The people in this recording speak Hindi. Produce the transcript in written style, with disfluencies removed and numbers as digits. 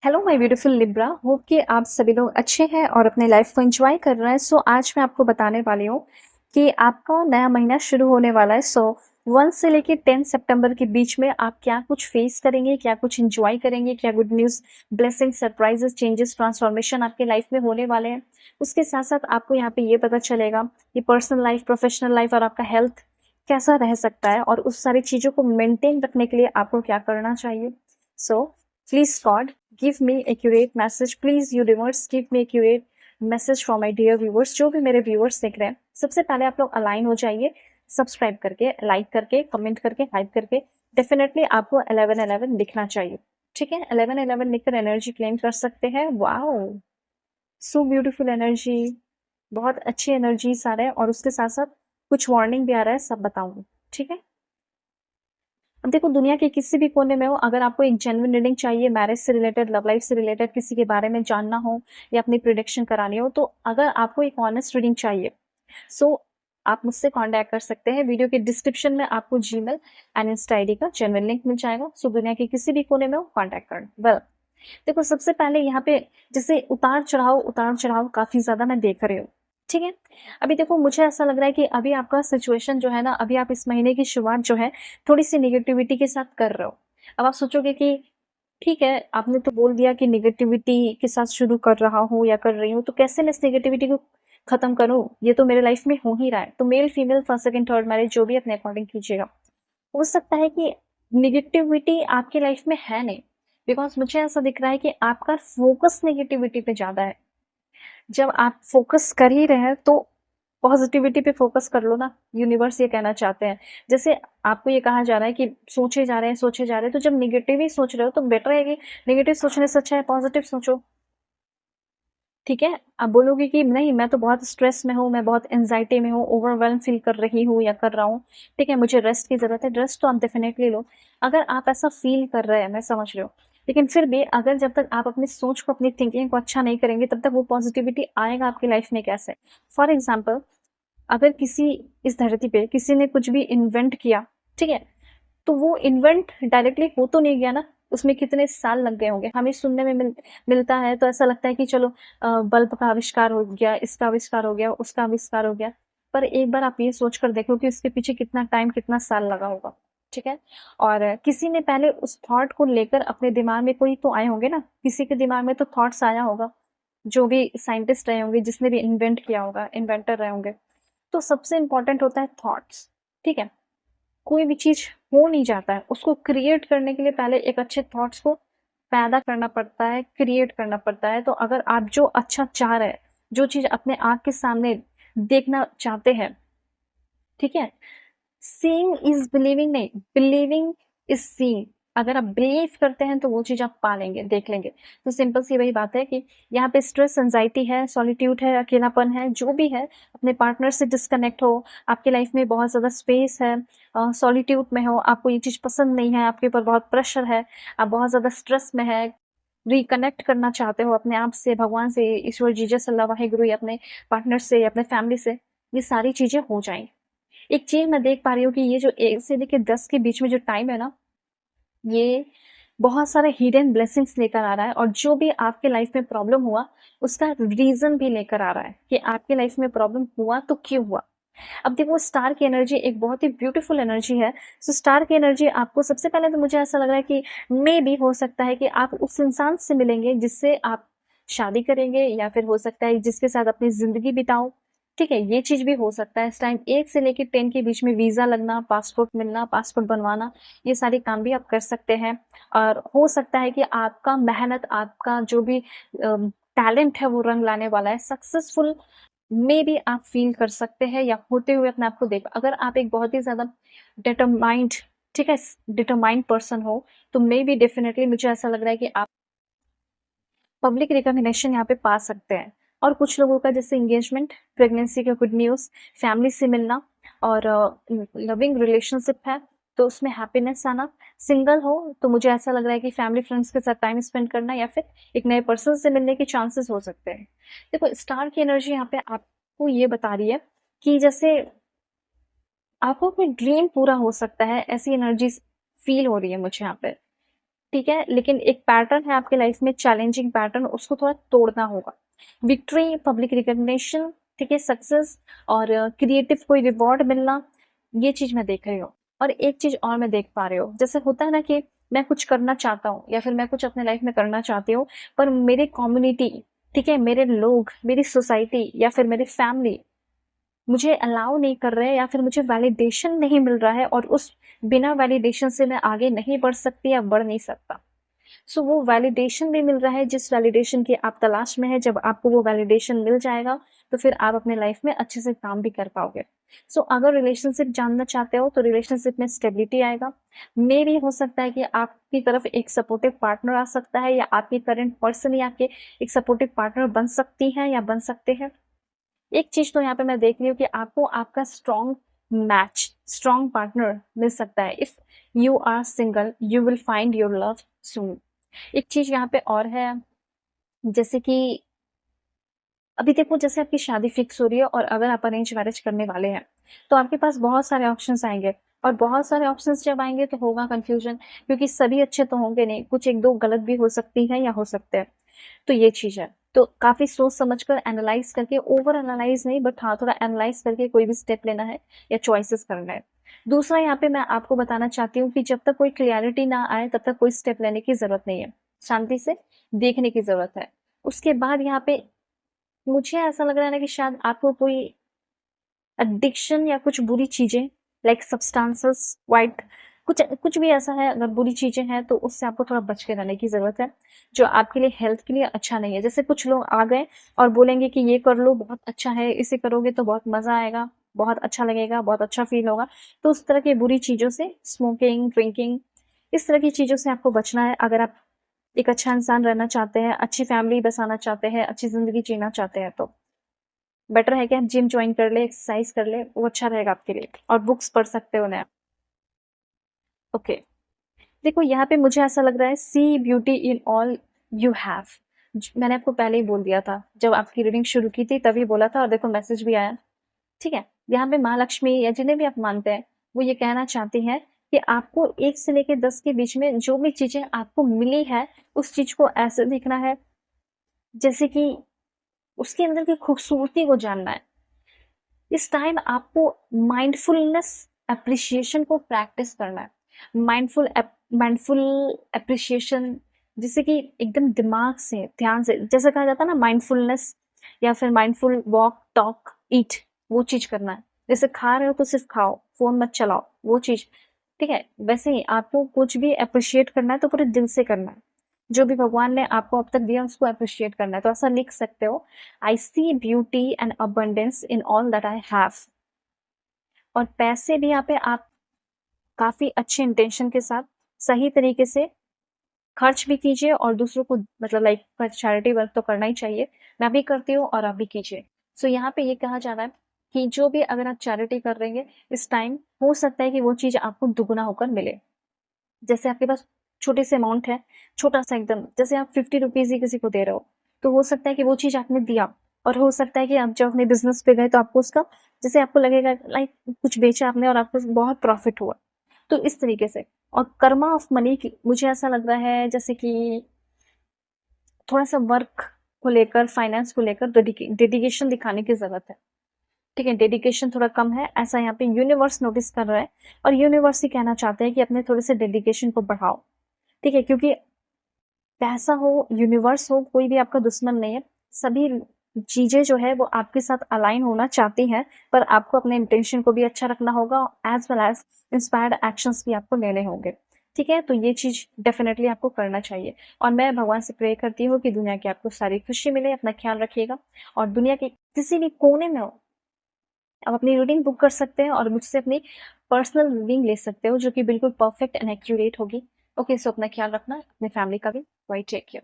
Hello my beautiful Libra, hope कि आप सभी लोग अच्छे हैं और अपने लाइफ को एंजॉय कर रहे हैं। आज मैं आपको बताने वाली हूँ कि आपका नया महीना शुरू होने वाला है। 1 से लेके 10 सितंबर के बीच में आप क्या कुछ फेस करेंगे, क्या कुछ एंजॉय करेंगे, क्या good news, blessing, surprises, changes, transformation आपके लाइफ में होने वाले हैं। उसके साथ साथ आपको यहाँ पे ये पता चलेगा कि पर्सनल लाइफ, प्रोफेशनल लाइफ और आपका हेल्थ कैसा रह सकता है और उस सारी चीज़ों को मेंटेन रखने के लिए आपको क्या करना चाहिए। So please God give me accurate message, please universe give me accurate message for my dear viewers। जो भी मेरे व्यूअर्स देख रहे हैं, सबसे पहले आप लोग अलाइन हो जाइए, सब्सक्राइब करके, लाइक करके, कमेंट करके, हाइप करके। डेफिनेटली आपको 1111 लिखना चाहिए, ठीक है। 1111 लिखकर एनर्जी क्लेम कर सकते हैं। वाओ, सो ब्यूटीफुल एनर्जी, बहुत अच्छी एनर्जी आ रहा है और उसके साथ साथ कुछ वार्निंग भी आ रहा है, सब बताऊंगी, ठीक है। अब देखो, दुनिया के किसी भी कोने में हो, अगर आपको एक जेन्युइन रीडिंग चाहिए, मैरिज से रिलेटेड, लव लाइफ से रिलेटेड, किसी के बारे में जानना हो या अपनी प्रिडिक्शन करानी हो, तो अगर आपको एक ऑनेस्ट रीडिंग चाहिए, सो आप मुझसे कांटेक्ट कर सकते हैं। वीडियो के डिस्क्रिप्शन में आपको जीमेल एंड इंस्टा आईडी का जेन्युइन लिंक मिल जाएगा। सो दुनिया के किसी भी कोने में हो, कांटेक्ट करें। वेल, देखो, सबसे पहले यहाँ पे जैसे उतार चढ़ाव काफी ज्यादा मैं देख रही हूँ, ठीक है। अभी देखो, मुझे ऐसा लग रहा है कि अभी आपका सिचुएशन जो है ना, अभी आप इस महीने की शुरुआत जो है थोड़ी सी निगेटिविटी के साथ कर रहे हो। अब आप सोचोगे कि ठीक है, आपने तो बोल दिया कि निगेटिविटी के साथ शुरू कर रहा हूँ या कर रही हूँ, तो कैसे मैं इस निगेटिविटी को खत्म करूँ, ये तो मेरे लाइफ में हो ही रहा है। तो male female, first second third marriage, जो भी अपने अकॉर्डिंग कीजिएगा। हो सकता है कि निगेटिविटी आपके लाइफ में है नहीं, बिकॉज मुझे ऐसा दिख रहा है कि आपका फोकस निगेटिविटी पे ज्यादा है। जब आप फोकस कर ही रहे हैं तो पॉजिटिविटी पे फोकस कर लो ना, यूनिवर्स ये कहना चाहते हैं। जैसे आपको ये कहा जा रहा है कि सोचे जा रहे हैं, सोचे जा रहे हैं, तो जब निगेटिव ही सोच रहे हो तो बेटर है कि निगेटिव सोचने से अच्छा है पॉजिटिव सोचो, ठीक है। आप बोलोगे कि नहीं, मैं तो बहुत स्ट्रेस में हूँ, मैं बहुत एंजाइटी में हूँ, ओवरवेल्म फील कर रही हूँ या कर रहा हूँ, ठीक है, मुझे रेस्ट की जरूरत है। रेस्ट तो आप डेफिनेटली लो, अगर आप ऐसा फील कर रहे हैं, मैं समझ रही हूँ। लेकिन फिर भी अगर जब तक आप अपनी सोच को, अपनी थिंकिंग को अच्छा नहीं करेंगे, तब तक वो पॉजिटिविटी आएगा आपकी लाइफ में कैसे। फॉर एग्जाम्पल, अगर किसी, इस धरती पे किसी ने कुछ भी इन्वेंट किया, ठीक है, तो वो इन्वेंट डायरेक्टली हो तो नहीं गया ना, उसमें कितने साल लग गए होंगे। हमें सुनने में मिलता है तो ऐसा लगता है कि चलो बल्ब का आविष्कार हो गया, इसका आविष्कार हो गया, उसका आविष्कार हो गया। पर एक बार आप ये सोच कर देखो कि उसके पीछे कितना टाइम, कितना साल लगा होगा, ठीक है। और किसी ने पहले उस थॉट को लेकर अपने दिमाग में, कोई तो आए होंगे ना, किसी के दिमाग में तो थॉट्स आया होगा, जो भी साइंटिस्ट रहे होंगे, जिसने भी इन्वेंट किया होगा, इन्वेंटर रहे होंगे। तो सबसे इंपॉर्टेंट होता है थॉट्स, ठीक है। कोई भी चीज हो नहीं जाता है, उसको क्रिएट करने के लिए पहले एक अच्छे थॉट्स को पैदा करना पड़ता है, क्रिएट करना पड़ता है। तो अगर आप जो अच्छा चाह रहे हैं, जो चीज अपने आंख के सामने देखना चाहते हैं, ठीक है, सीइंग इज बिलीविंग नहीं, बिलीविंग इज सीइंग। अगर आप बिलीव करते हैं तो वो चीज आप पा लेंगे, देख लेंगे। तो सिंपल सी वही बात है कि यहाँ पे स्ट्रेस, एंजाइटी है, सॉलिट्यूड है, अकेलापन है, जो भी है, अपने पार्टनर से डिस्कनेक्ट हो, आपके लाइफ में बहुत ज्यादा स्पेस है, सॉलिट्यूड में हो, आपको ये चीज पसंद नहीं है, आपके ऊपर बहुत प्रेशर है, आप बहुत ज्यादा स्ट्रेस में है, रिकनेक्ट करना चाहते हो अपने आप से, भगवान से, ईश्वर, जीसस, अल्लाह, वाहिगुरु, या अपने पार्टनर से, या अपने फैमिली से, ये सारी चीजें हो जाएंगी। एक चीज मैं देख पा रही हूँ कि ये जो 1 से लेके 10 के बीच में जो टाइम है ना, ये बहुत सारे हिडन ब्लेसिंग्स लेकर आ रहा है। और जो भी आपके लाइफ में प्रॉब्लम हुआ, उसका रीजन भी लेकर आ रहा है कि आपके लाइफ में प्रॉब्लम हुआ तो क्यों हुआ। अब देखो, स्टार की एनर्जी एक बहुत ही ब्यूटीफुल एनर्जी है। सो स्टार की एनर्जी आपको, सबसे पहले तो मुझे ऐसा लग रहा है कि मे भी हो सकता है कि आप उस इंसान से मिलेंगे जिससे आप शादी करेंगे, या फिर हो सकता है जिसके साथ अपनी जिंदगी बिताओ, ठीक है। ये चीज भी हो सकता है। इस टाइम 1 से लेकर 10 के बीच में वीजा लगना, पासपोर्ट मिलना, पासपोर्ट बनवाना, ये सारे काम भी आप कर सकते हैं। और हो सकता है कि आपका मेहनत, आपका जो भी टैलेंट है, वो रंग लाने वाला है, सक्सेसफुल मे भी आप फील कर सकते हैं या होते हुए अपने आप को देख। अगर आप एक बहुत ही ज्यादा डिटरमाइंड, ठीक है, डिटरमाइंड पर्सन हो, तो मे बी डेफिनेटली मुझे ऐसा लग रहा है कि आप पब्लिक रिकॉग्निशन यहाँ पे पा सकते हैं। और कुछ लोगों का जैसे एंगेजमेंट, प्रेगनेंसी का गुड न्यूज, फैमिली से मिलना, और लविंग रिलेशनशिप है तो उसमें हैप्पीनेस आना। सिंगल हो तो मुझे ऐसा लग रहा है कि फैमिली फ्रेंड्स के साथ टाइम स्पेंड करना, या फिर एक नए पर्सन से मिलने के चांसेस हो सकते हैं। देखो, स्टार की एनर्जी यहाँ पे आपको ये बता रही है कि जैसे आपको कोई ड्रीम पूरा हो सकता है, ऐसी एनर्जी फील हो रही है मुझे यहाँ पे। ठीक है? लेकिन एक पैटर्न है आपके लाइफ में चैलेंजिंग पैटर्न, उसको थोड़ा तोड़ना होगा। विक्ट्री, पब्लिक रिकॉग्निशन, ठीक है, सक्सेस और क्रिएटिव कोई रिवॉर्ड मिलना, ये चीज़ मैं देख रही हूँ। और एक चीज़ और मैं देख पा रही हूँ, जैसे होता है ना कि मैं कुछ करना चाहता हूँ या फिर मैं कुछ अपने लाइफ में करना चाहती हूँ, पर मेरे कम्युनिटी, ठीक है, मेरे लोग, मेरी सोसाइटी या फिर मेरी फैमिली मुझे अलाउ नहीं कर रहे हैं या फिर मुझे वैलिडेशन नहीं मिल रहा है, और उस बिना वैलिडेशन से मैं आगे नहीं बढ़ सकती या बढ़ नहीं सकता। सो वो वैलिडेशन भी मिल रहा है जिस वैलिडेशन की आप तलाश में है। जब आपको वो वैलिडेशन मिल जाएगा तो फिर आप अपने लाइफ में अच्छे से काम भी कर पाओगे। सो अगर रिलेशनशिप जानना चाहते हो तो रिलेशनशिप में स्टेबिलिटी आएगा। मे भी हो सकता है कि आपकी तरफ एक सपोर्टिव पार्टनर आ सकता है, या आपकी करंट पर्सन ही आपके एक सपोर्टिव पार्टनर बन सकती है या बन सकते हैं। एक चीज तो यहाँ पे मैं देख रही हूँ कि आपको आपका स्ट्रॉन्ग मैच, स्ट्रॉन्ग पार्टनर मिल सकता है। If you are single you will find your love soon. एक चीज यहाँ पे और है, जैसे कि अभी देखो, जैसे आपकी शादी फिक्स हो रही है और अगर आप अरेंज मैरिज करने वाले हैं तो आपके पास बहुत सारे ऑप्शंस आएंगे, और बहुत सारे ऑप्शंस जब आएंगे तो होगा कंफ्यूजन, क्योंकि सभी अच्छे तो होंगे नहीं, कुछ एक दो गलत भी हो सकती है या हो सकते हैं। तो ये चीज है, तो काफी सोच समझ कर एनालाइज करके, ओवर एनालाइज नहीं बट हाँ थोड़ा एनालाइज करके कोई भी स्टेप लेना है या चॉइसेस करना है। दूसरा यहाँ पे मैं आपको बताना चाहती हूँ कि जब तक कोई क्लियरिटी ना आए तब तक कोई स्टेप लेने की जरूरत नहीं है, शांति से देखने की जरूरत है। उसके बाद यहाँ पे मुझे ऐसा लग रहा है ना कि शायद आपको कोई एडिक्शन या कुछ बुरी चीजें लाइक सब्सटेंसेस, वाइट, कुछ कुछ भी ऐसा है, अगर बुरी चीजें हैं तो उससे आपको थोड़ा बच के रहने की जरूरत है, जो आपके लिए हेल्थ के लिए अच्छा नहीं है। जैसे कुछ लोग आ गए और बोलेंगे कि ये कर लो बहुत अच्छा है, इसे करोगे तो बहुत मजा आएगा, बहुत अच्छा लगेगा, बहुत अच्छा फील होगा। तो उस तरह की बुरी चीजों से, स्मोकिंग, ड्रिंकिंग, इस तरह की चीजों से आपको बचना है। अगर आप एक अच्छा इंसान रहना चाहते हैं, अच्छी फैमिली बसाना चाहते हैं, अच्छी जिंदगी जीना चाहते हैं, तो बेटर है कि आप जिम ज्वाइन कर ले, एक्सरसाइज कर ले, वो अच्छा रहेगा आपके लिए, और बुक्स पढ़ सकते हो नया। ओके, देखो यहाँ पे मुझे ऐसा लग रहा है, see beauty in all you have. मैंने आपको पहले ही बोल दिया था, जब आपकी रीडिंग शुरू की थी तभी बोला था, और देखो मैसेज भी आया। ठीक है, यहाँ पे माँ लक्ष्मी या जिन्हें भी आप मानते हैं वो ये कहना चाहती हैं कि आपको 1 से लेकर 10 के बीच में जो भी चीजें आपको मिली है उस चीज को ऐसे देखना है जैसे कि उसके अंदर की खूबसूरती को जानना है। इस टाइम आपको माइंडफुलनेस एप्रिसिएशन को प्रैक्टिस करना है। माइंडफुल एप्रिसिएशन, जिसे कि एकदम दिमाग से, ध्यान से, जैसे कहा जाता है ना माइंडफुलनेस, या फिर माइंडफुल वॉक, टॉक, ईट, वो चीज करना है। जैसे खा रहे हो तो सिर्फ खाओ, फोन मत चलाओ, वो चीज। ठीक है, वैसे ही आपको कुछ भी अप्रिशिएट करना है तो पूरे दिल से करना है। जो भी भगवान ने आपको अब तक दिया उसको अप्रिशिएट करना है। तो ऐसा लिख सकते हो, I see beauty and abundance in all that I have. और पैसे भी यहाँ पे आप काफी अच्छे इंटेंशन के साथ सही तरीके से खर्च भी कीजिए, और दूसरों को, मतलब लाइक चैरिटी वर्क तो करना ही चाहिए, मैं भी करती हूँ और आप भी कीजिए। सो यहाँ पे ये कहा जा रहा है कि जो भी अगर आप चैरिटी कर रहे हैं इस टाइम, हो सकता है कि वो चीज आपको दुगुना होकर मिले। जैसे आपके पास छोटे से अमाउंट है, छोटा सा एकदम, जैसे आप 50 रुपीज ही किसी को दे रहे हो, तो हो सकता है कि वो चीज आपने दिया, और हो सकता है कि आप जब अपने बिजनेस पे गए तो आपको उसका, जैसे आपको लगेगा लाइक कुछ बेचा आपने और आपको बहुत प्रॉफिट हुआ। तो इस तरीके से, और कर्मा ऑफ मनी की मुझे ऐसा लग रहा है जैसे कि थोड़ा सा वर्क को लेकर, फाइनेंस को लेकर डेडिकेशन दिखाने की जरूरत है। ठीक है, डेडिकेशन थोड़ा कम है ऐसा यहाँ पे यूनिवर्स नोटिस कर रहा है, और यूनिवर्स ही कहना चाहते हैं कि अपने थोड़े से डेडिकेशन को बढ़ाओ। ठीक है, क्योंकि पैसा हो, यूनिवर्स हो, कोई भी आपका दुश्मन नहीं है। सभी चीजें जो है वो आपके साथ अलाइन होना चाहती हैं, पर आपको अपने इंटेंशन को भी अच्छा रखना होगा, as well as inspired actions भी आपको लेने होंगे। ठीक है, तो ये चीज डेफिनेटली आपको करना चाहिए, और मैं भगवान से प्रे करती हूँ कि दुनिया की आपको सारी खुशी मिले। अपना ख्याल रखिएगा, और दुनिया के किसी भी कोने में हो आप अपनी रीडिंग बुक कर सकते हैं, और मुझसे अपनी पर्सनल रीडिंग ले सकते हो जो कि बिल्कुल परफेक्ट एंड एक्यूरेट होगी। ओके, सो अपना ख्याल रखना, अपने फैमिली का भी। Right, take care.